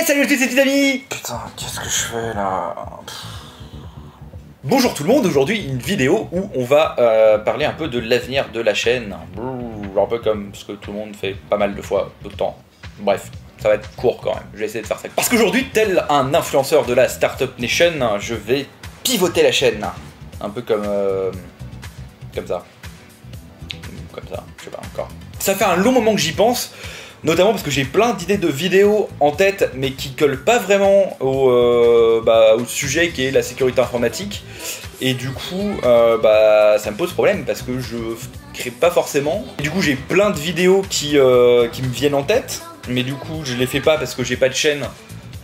Salut à tous les petits amis. Putain, qu'est-ce que je fais là? Bonjour tout le monde, aujourd'hui une vidéo où on va parler un peu de l'avenir de la chaîne. Un peu comme ce que tout le monde fait pas mal de fois, tout le temps. Bref, ça va être court quand même, je vais essayer de faire ça. Parce qu'aujourd'hui, tel un influenceur de la Startup Nation, je vais pivoter la chaîne. Un peu comme ça. Comme ça, je sais pas encore. Ça fait un long moment que j'y pense. Notamment parce que j'ai plein d'idées de vidéos en tête, mais qui collent pas vraiment au sujet qui est la sécurité informatique. Et du coup, ça me pose problème parce que je crée pas forcément. Et du coup, j'ai plein de vidéos qui me viennent en tête, mais du coup, je les fais pas parce que j'ai pas de chaîne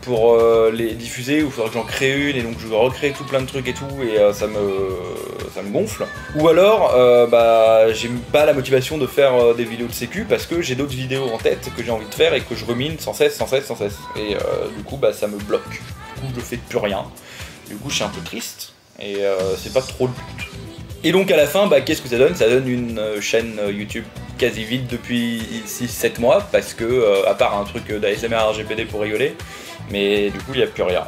pour les diffuser, ou il faudrait que j'en crée une, et donc je recrée tout plein de trucs et tout, et ça me gonfle. Ou alors, j'ai pas la motivation de faire des vidéos de sécu, parce que j'ai d'autres vidéos en tête que j'ai envie de faire, et que je rumine sans cesse. Et du coup, ça me bloque. Du coup, je fais plus rien. Du coup, je suis un peu triste, et c'est pas trop le but. Et donc à la fin, qu'est-ce que ça donne? Ça donne une chaîne YouTube quasi vide depuis 6-7 mois, parce que, à part un truc d'ASMR RGPD pour rigoler, mais du coup il n'y a plus rien.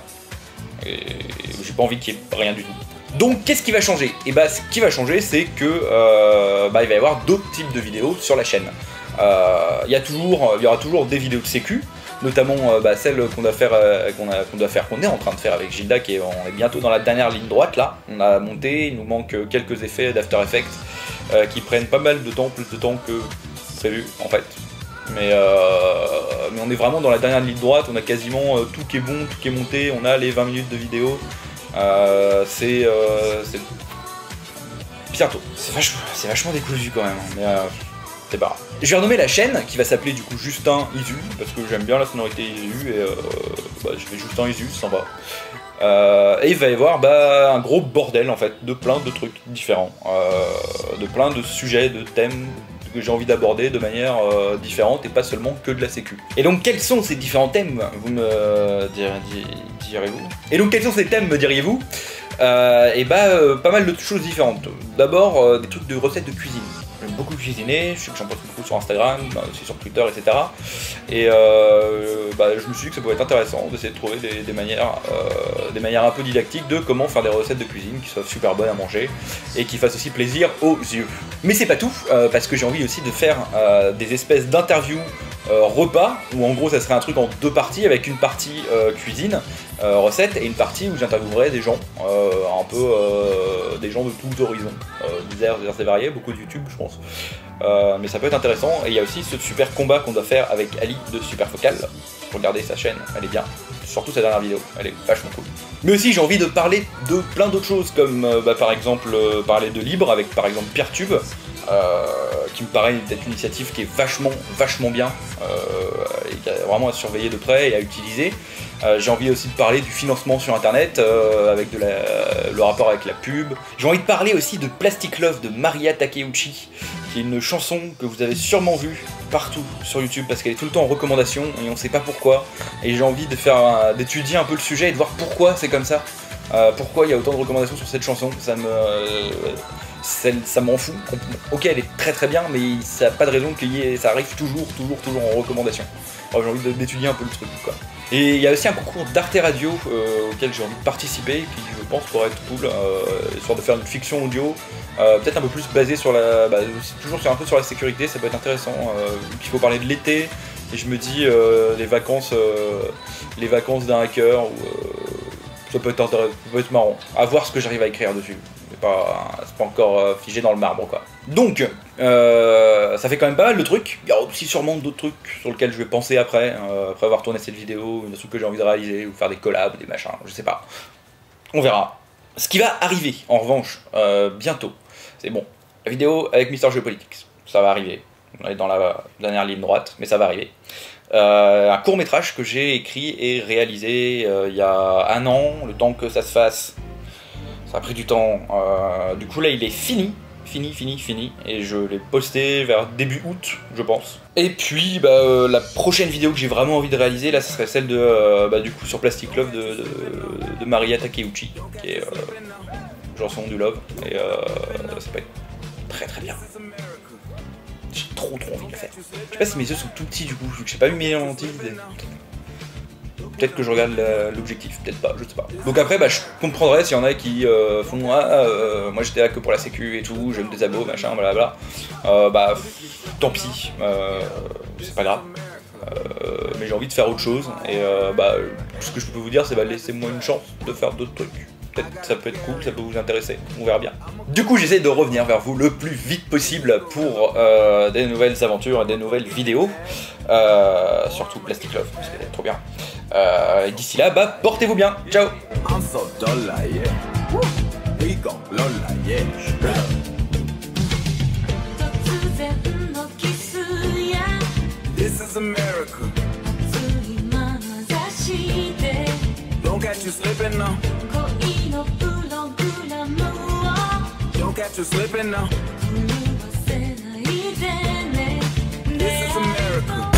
Et j'ai pas envie qu'il y ait rien du tout. Donc qu'est-ce qui va changer? Et ce qui va changer, c'est que il va y avoir d'autres types de vidéos sur la chaîne. Il y aura toujours des vidéos de sécu, notamment celle qu'on est en train de faire avec Gilda, on est bientôt dans la dernière ligne droite là. On a monté, il nous manque quelques effets d'After Effects qui prennent pas mal de temps, plus de temps que prévu en fait. Mais on est vraiment dans la dernière ligne droite, on a quasiment tout qui est bon, tout qui est monté, on a les 20 minutes de vidéo. C'est bientôt. C'est vachement décousu quand même, mais c'est pas grave. Je vais renommer la chaîne, qui va s'appeler du coup Justin Isu, parce que j'aime bien la sonorité Isu, et je fais Justin Isu, c'est sympa. Et il va y avoir un gros bordel en fait, de plein de trucs différents, de plein de sujets, de thèmes que j'ai envie d'aborder de manière différente et pas seulement que de la sécu. Et donc quels sont ces différents thèmes, vous me direz-vous? Et donc quels sont ces thèmes, me diriez-vous? Pas mal de choses différentes. D'abord des trucs de recettes de cuisine. J'aime beaucoup cuisiner, je sais que j'en poste beaucoup sur Instagram, aussi sur Twitter, etc. Et je me suis dit que ça pouvait être intéressant d'essayer de trouver des manières un peu didactiques de comment faire des recettes de cuisine qui soient super bonnes à manger et qui fassent aussi plaisir aux yeux. Mais c'est pas tout, parce que j'ai envie aussi de faire des espèces d'interviews repas, où en gros ça serait un truc en deux parties, avec une partie cuisine, recette, et une partie où j'interviewerai des gens, des gens de tous horizons, divers et variés, beaucoup de YouTube je pense. Mais ça peut être intéressant, et il y a aussi ce super combat qu'on doit faire avec Ali de Superfocal. Regardez sa chaîne, elle est bien, surtout sa dernière vidéo, elle est vachement cool. Mais aussi j'ai envie de parler de plein d'autres choses, comme par exemple parler de libre avec par exemple Peertube, qui me paraît d'être une initiative qui est vachement bien, et qui a vraiment à surveiller de près et à utiliser. J'ai envie aussi de parler du financement sur internet, avec le rapport avec la pub. J'ai envie de parler aussi de Plastic Love de Maria Takeuchi, qui est une chanson que vous avez sûrement vue partout sur YouTube, parce qu'elle est tout le temps en recommandation et on sait pas pourquoi. Et j'ai envie d'étudier un peu le sujet et de voir pourquoi c'est comme ça. Pourquoi il y a autant de recommandations sur cette chanson. Ça m'en fout. Ok, elle est très bien, mais ça n'a pas de raison que ça arrive toujours en recommandation. J'ai envie d'étudier un peu le truc, quoi. Et il y a aussi un concours d'Arte Radio auquel j'ai envie de participer, qui je pense pourrait être cool, histoire de faire une fiction audio, peut-être un peu plus basée sur toujours un peu sur la sécurité. Ça peut être intéressant, vu qu'il faut parler de l'été, et je me dis les vacances d'un hacker, ça peut être marrant, à voir ce que j'arrive à écrire dessus. C'est pas encore figé dans le marbre, quoi. Donc, ça fait quand même pas mal de trucs. Il y a aussi sûrement d'autres trucs sur lesquels je vais penser après avoir tourné cette vidéo, des trucs que j'ai envie de réaliser, ou faire des collabs, des machins, je sais pas. On verra. Ce qui va arriver, en revanche, bientôt, c'est bon, la vidéo avec Mister Geopolitics, ça va arriver. On est dans la dernière ligne droite, mais ça va arriver. Un court métrage que j'ai écrit et réalisé il y a 1 an, le temps que ça se fasse. Ça a pris du temps, du coup là il est fini, et je l'ai posté vers début août, je pense. Et puis la prochaine vidéo que j'ai vraiment envie de réaliser, là, ce serait celle de, du coup, sur Plastic Love de Maria Takeuchi, qui est chanson du Love, et ça peut être très bien. J'ai trop envie de le faire. Je sais pas si mes yeux sont tout petits du coup, vu que j'ai pas mis mes lentilles. peut-être que je regarde l'objectif, peut-être pas, je sais pas. Donc après, bah, je comprendrais s'il y en a qui font moi j'étais là que pour la sécu et tout, je me désabo, machin, blablabla. Bah, tant pis, c'est pas grave. Mais j'ai envie de faire autre chose, et bah, ce que je peux vous dire, c'est bah, laissez-moi une chance de faire d'autres trucs. Peut-être ça peut être cool, ça peut vous intéresser, on verra bien. Du coup, j'essaie de revenir vers vous le plus vite possible pour des nouvelles aventures et des nouvelles vidéos. Surtout Plastic Love, parce qu'elle est trop bien. Et d'ici là, bah, portez-vous bien, ciao. This is America. Don't catch you slipping now. Don't catch you slipping now. This is America.